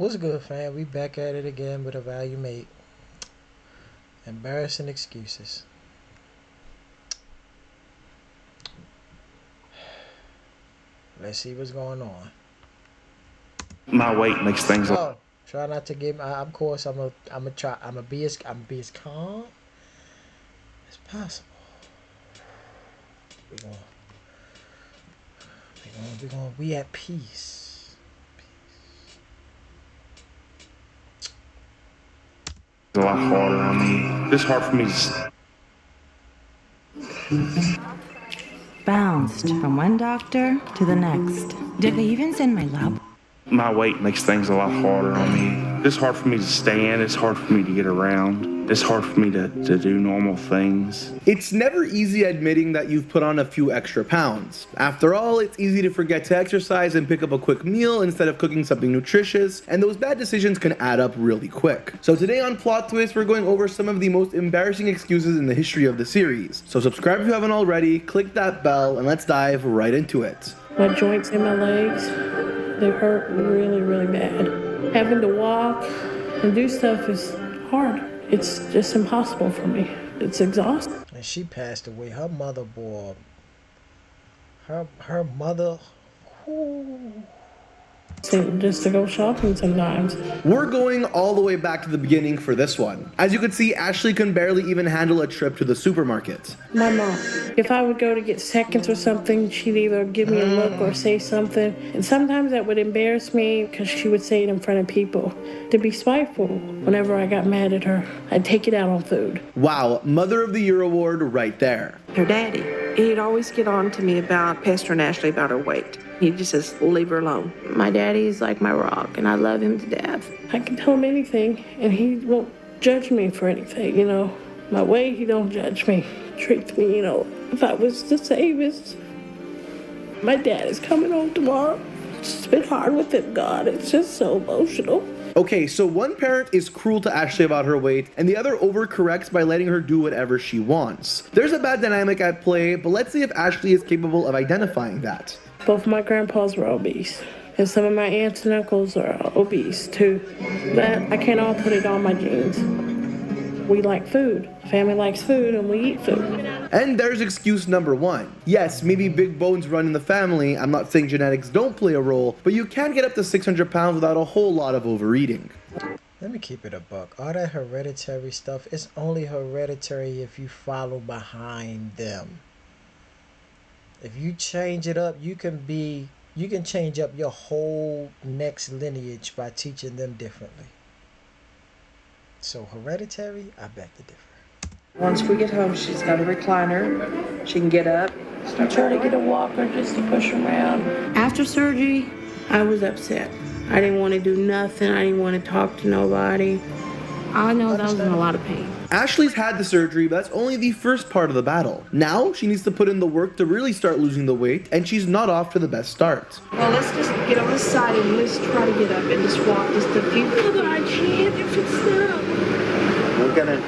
What's good, fam? We back at it again with a value mate. Embarrassing excuses. Let's see what's going on. My weight makes things. Oh, try not to give. Of course, I'm a try. I'm be as calm as possible. We gonna, we at peace. A lot harder on me. It's hard for me Bounced from one doctor to the next. Did they even send my lab? my weight makes things a lot harder on me. It's hard for me to stand. It's hard for me to get around. It's hard for me to do normal things. It's never easy admitting that you've put on a few extra pounds. After all, it's easy to forget to exercise and pick up a quick meal instead of cooking something nutritious, and those bad decisions can add up really quick. So today on Plot Twist, we're going over some of the most embarrassing excuses in the history of the series. So subscribe if you haven't already, click that bell, and let's dive right into it. My joints in my legs, they hurt really, really bad. Having to walk and do stuff is hard. It's just impossible for me. It's exhausting. And she passed away. Her mother, boy. Her mother. Whoo. Just to go shopping sometimes. We're going all the way back to the beginning for this one. As you can see, Ashley can barely even handle a trip to the supermarket. My mom, if I would go to get seconds or something, she'd either give me a look or say something. And sometimes that would embarrass me because she would say it in front of people. To be spiteful, whenever I got mad at her, I'd take it out on food. Wow, Mother of the Year award right there. Her daddy, he'd always get on to me about pestering Ashley about her weight. He just says, leave her alone. My daddy's like my rock, and I love him to death. I can tell him anything, and he won't judge me for anything, My way, he don't judge me. Treats me, if I was the safest. My dad is coming home tomorrow. It's been hard with him, God. It's just so emotional. Okay, so one parent is cruel to Ashley about her weight, and the other overcorrects by letting her do whatever she wants. There's a bad dynamic at play, but let's see if Ashley is capable of identifying that. Both my grandpas were obese, and some of my aunts and uncles are obese too. But I can't all put it on my genes. We like food. Family likes food, and we eat food. And there's excuse number one. Yes, maybe big bones run in the family. I'm not saying genetics don't play a role, but you can get up to 600 pounds without a whole lot of overeating. Let me keep it a buck. All that hereditary stuff, it's only hereditary if you follow behind them. If you change it up, you can change up your whole next lineage by teaching them differently. So hereditary, I beg to differ. Once we get home, she's got a recliner. She can get up. I try to get a walker just to push her around. After surgery, I was upset. I didn't want to do nothing. I didn't want to talk to nobody. I know that I was in a lot of pain. Ashley's had the surgery, but that's only the first part of the battle. Now, she needs to put in the work to really start losing the weight, and she's not off to the best start. Well, let's just get on this side and let's try to get up and just walk just a few. Mother, I can't if it's up. We're gonna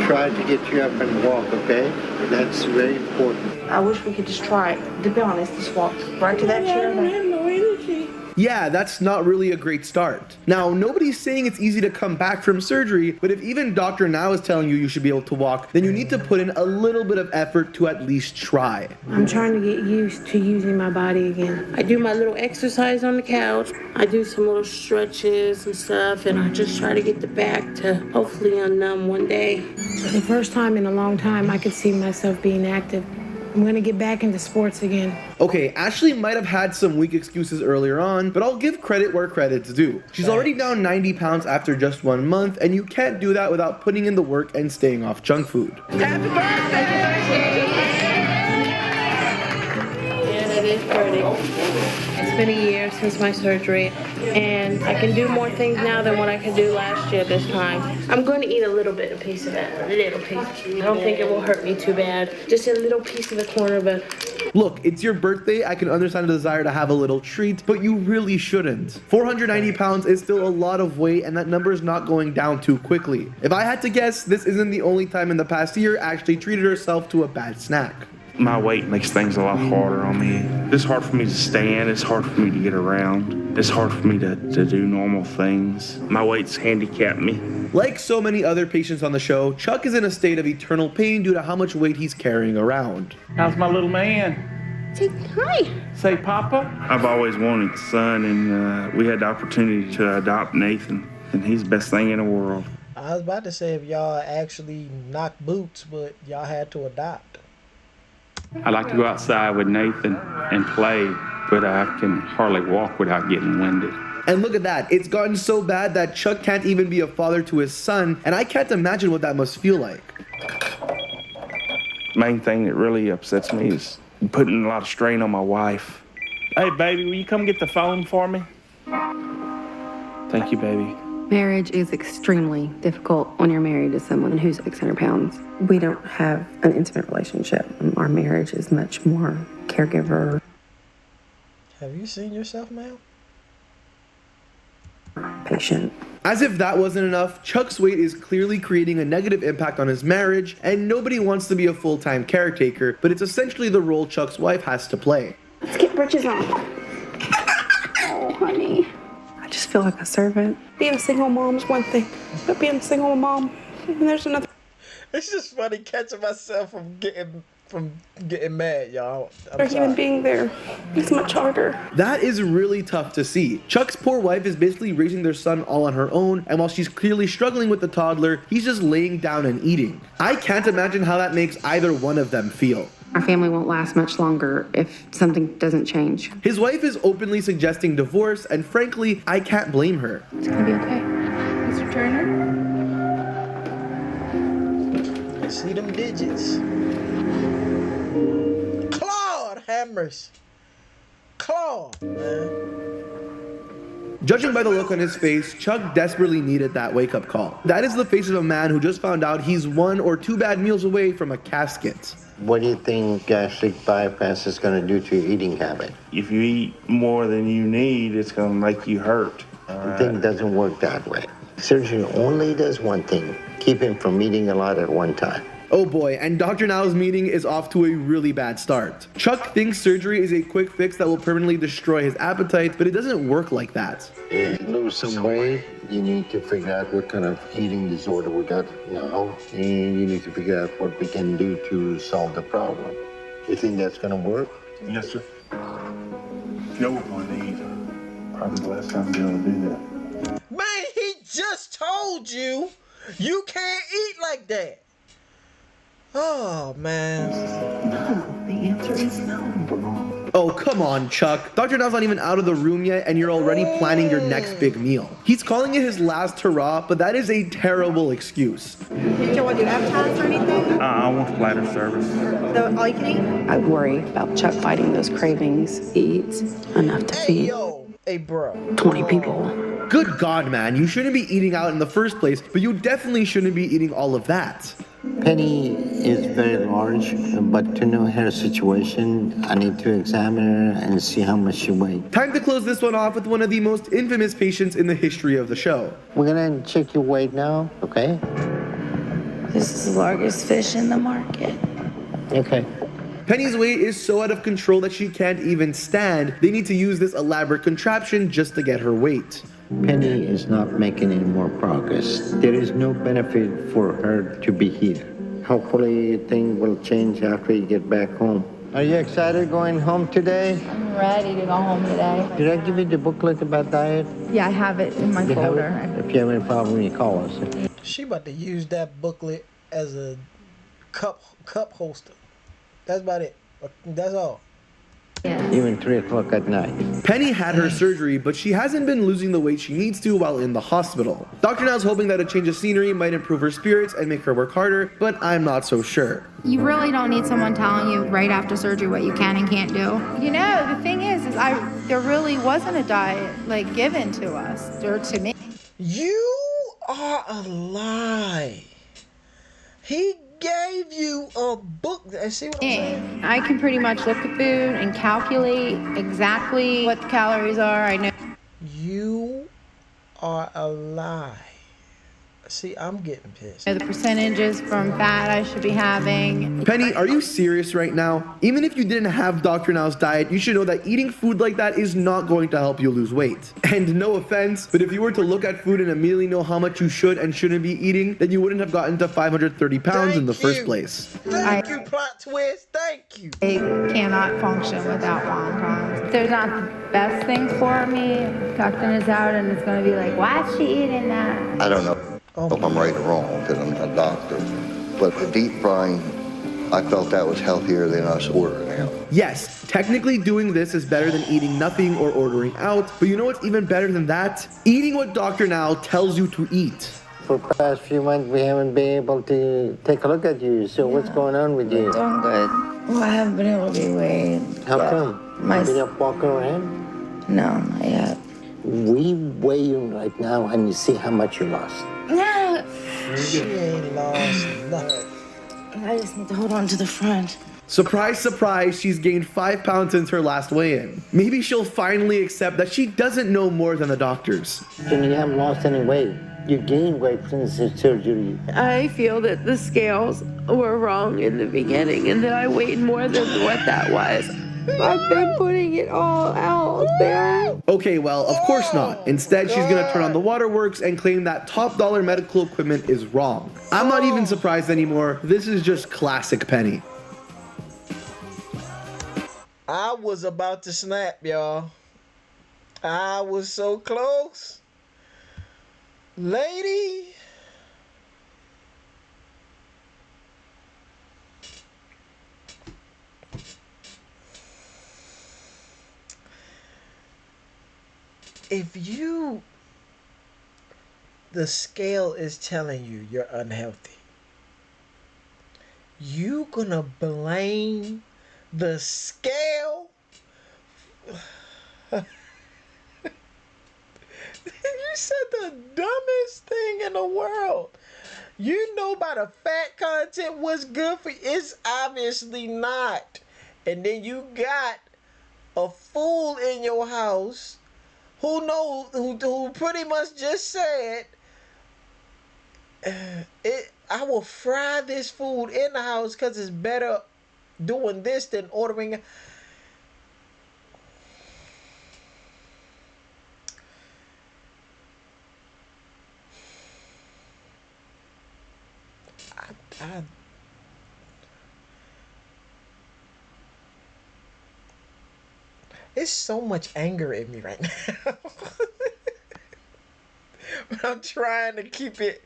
try to get you up and walk, okay? That's very important. I wish we could just try it. To be honest, just walk right to that I chair. don't have no energy. Yeah, that's not really a great start. Now, nobody's saying it's easy to come back from surgery, but if even Dr. Now is telling you should be able to walk, then you need to put in a little bit of effort to at least try. I'm trying to get used to using my body again. I do my little exercise on the couch. I do some little stretches and stuff, and I just try to get the back to hopefully unnumb one day. For the first time in a long time, I could see myself being active. I'm gonna get back into sports again. Okay, Ashley might have had some weak excuses earlier on, but I'll give credit where credit's due. She's already down 90 pounds after just 1 month, and you can't do that without putting in the work and staying off junk food. Happy birthday! Yeah, that is pretty. It's been a year since my surgery, and I can do more things now than what I could do last year this time. I'm going to eat a little bit of piece of that, a little piece. I don't think it will hurt me too bad. Just a little piece of the corner, but Look, it's your birthday. I can understand the desire to have a little treat, but you really shouldn't. 490 pounds is still a lot of weight, and that number is not going down too quickly. If I had to guess, this isn't the only time in the past year Ashley treated herself to a bad snack. My weight makes things a lot harder on me. It's hard for me to stand. It's hard for me to get around. It's hard for me to do normal things. My weight's handicapped me. Like so many other patients on the show, Chuck is in a state of eternal pain due to how much weight he's carrying around. How's my little man? Say hi. Say Papa? I've always wanted a son, and we had the opportunity to adopt Nathan, and he's the best thing in the world. I was about to say if y'all actually knocked boots, but y'all had to adopt. I like to go outside with Nathan and play, but I can hardly walk without getting winded. And look at that, it's gotten so bad that Chuck can't even be a father to his son, and I can't imagine what that must feel like. Main thing that really upsets me is putting a lot of strain on my wife. Hey, baby, will you come get the phone for me? Thank you, baby. Marriage is extremely difficult when you're married to someone who's 600 pounds. We don't have an intimate relationship. Our marriage is much more caregiver. Have you seen yourself, ma'am? Patient. As if that wasn't enough, Chuck's weight is clearly creating a negative impact on his marriage, and nobody wants to be a full-time caretaker, but it's essentially the role Chuck's wife has to play. Let's get britches on. Oh, honey. I just feel like a servant. Being a single mom is one thing, but being a single mom, and there's another. It's just funny catching myself from getting mad, y'all. For human being there, it's much harder. That is really tough to see. Chuck's poor wife is basically raising their son all on her own, and while she's clearly struggling with the toddler, he's just laying down and eating. I can't imagine how that makes either one of them feel. Our family won't last much longer if something doesn't change. His wife is openly suggesting divorce, and frankly, I can't blame her. It's gonna be okay. Mr. Turner? See them digits. Claude Hammers. Claude, man. Judging by the look on his face, Chuck desperately needed that wake-up call. That is the face of a man who just found out he's 1 or 2 bad meals away from a casket. What do you think gastric bypass is going to do to your eating habit? If you eat more than you need, it's going to make you hurt. The thing doesn't work that way. Surgery only does one thing, keep him from eating a lot at one time. Oh boy, and Dr. Now's meeting is off to a really bad start. Chuck thinks surgery is a quick fix that will permanently destroy his appetite, but it doesn't work like that. If you lose some weight, you need to figure out what kind of eating disorder we got now, and you need to figure out what we can do to solve the problem. You think that's going to work? Yes, sir. Joe will going to need probably the last time to be able to do that. Man, he just told you you can't eat like that. Oh, man. The answer is no. Oh, come on, Chuck. Dr. Now's not even out of the room yet, and you're already planning your next big meal. He's calling it his last hurrah, but that is a terrible excuse. Joe, do you have appetizers or anything? I want platter service. All you can eat? I worry about Chuck fighting those cravings. He eats enough to Hey, feed yo. Hey, bro. 20 people. Good God, man. You shouldn't be eating out in the first place, but you definitely shouldn't be eating all of that. Penny is very large, but to know her situation, I need to examine her and see how much she weighs. Time to close this one off with one of the most infamous patients in the history of the show. We're going to check your weight now, okay? This is the largest fish in the market. Okay. Penny's weight is so out of control that she can't even stand. They need to use this elaborate contraption just to get her weight. Penny is not making any more progress. There is no benefit for her to be here. Hopefully things will change after you get back home. Are you excited going home today? I'm ready to go home today. Did I give you the booklet about diet? Yeah, I have it in my You have folder. it? If you have any problem, you call us. She about to use that booklet as a cup holster. That's about it. That's all. Even 3 o'clock at night. Penny had her surgery, but she hasn't been losing the weight she needs to while in the hospital. Dr. Now's hoping that a change of scenery might improve her spirits and make her work harder, but I'm not so sure. You really don't need someone telling you right after surgery what you can and can't do. You know, the thing is there really wasn't a diet given to us or to me. You are a lie. He gave you a book. See what I'm saying? I can pretty much look at food and calculate exactly what the calories are. I know. You are a lie. See, I'm getting pissed. The percentages from fat I should be having. Penny, are you serious right now? Even if you didn't have Dr. Now's diet, you should know that eating food like that is not going to help you lose weight. And no offense, but if you were to look at food and immediately know how much you should and shouldn't be eating, then you wouldn't have gotten to 530 pounds in the first place. Thank you, plot twist. Thank you. I cannot function without wontons. They're not the best things for me. Doctor is out and it's going to be like, why is she eating that? I don't know if I'm right or wrong because I'm not a doctor, but the deep frying, I felt that was healthier than us ordering out. Yes, technically doing this is better than eating nothing or ordering out, but you know what's even better than that? Eating what Dr. Now tells you to eat. For the past few months, we haven't been able to take a look at you. So what's going on with you? Doing good. Well, I haven't been able to be weighed. How come? My... You been up walking around? No, not yet. We weigh you right now and you see how much you lost. No. She ain't lost nothing. I just need to hold on to the front. Surprise, surprise, she's gained 5 pounds since her last weigh-in. Maybe she'll finally accept that she doesn't know more than the doctors. And you haven't lost any weight. You gained weight since the surgery. I feel that the scales were wrong in the beginning and that I weighed more than what that was. I've been putting it all out there. Okay, well, of course not. Instead, she's gonna turn on the waterworks and claim that top dollar medical equipment is wrong. I'm not even surprised anymore. This is just classic Penny. I was about to snap, y'all. I was so close. Lady. If the scale is telling you you're unhealthy, you gonna blame the scale? You said the dumbest thing in the world. You know by the fat content what's good for you. It's obviously not. And then you got a fool in your house who pretty much just said, I will fry this food in the house because it's better doing this than ordering. It's so much anger in me right now. But I'm trying to keep it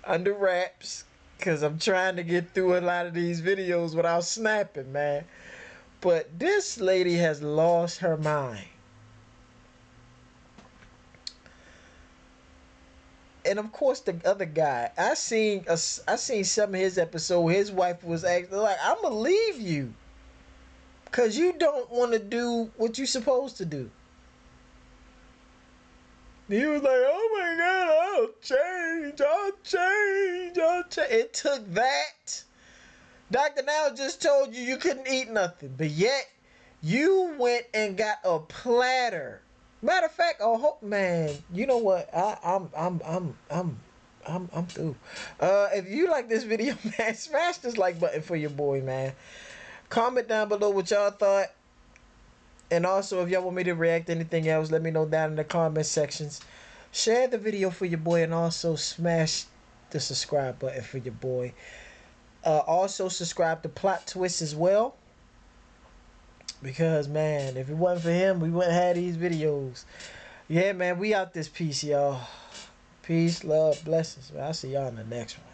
under wraps because I'm trying to get through a lot of these videos without snapping, man. But this lady has lost her mind. And of course the other guy, I seen some of his episode. His wife was actually like, I'm gonna leave you because you don't want to do what you're supposed to do. He was like, oh my God, I'll change. It took that. Dr. Now just told you couldn't eat nothing, but yet you went and got a platter. Matter of fact, man, you know what? I'm through. If you like this video, man, smash this like button for your boy, man. Comment down below what y'all thought. And also, if y'all want me to react to anything else, let me know down in the comment sections. Share the video for your boy and also smash the subscribe button for your boy. Also, subscribe to Plot Twist as well. Because, man, if it wasn't for him, we wouldn't have these videos. Yeah, man, we out this piece, y'all. Peace, love, blessings. I'll see y'all in the next one.